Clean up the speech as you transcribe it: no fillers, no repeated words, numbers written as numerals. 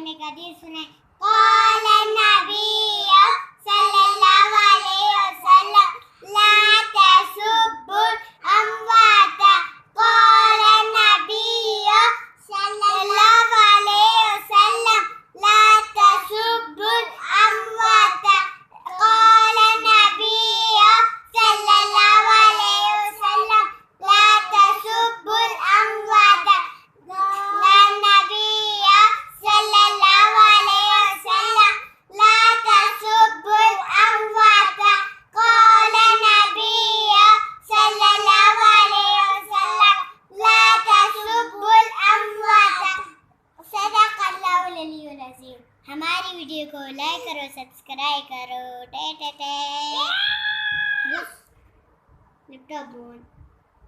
में एक हदीस सुने, क़ाल नबी सल्लल्लाहु अलैहि वसल्लम ला तसुब्बुल अमवात। क़ाल नबी सल्लल्लाहु अलैहि वसल्लम ला तसुब्बुल अमवात। क़ाल नबी सल्लल्लाहु अलैहि वसल्लम ला तसुब्बुल अमवात। हमारी वीडियो को लाइक करो, सब्सक्राइब करो। टे टे टे। लैपटॉप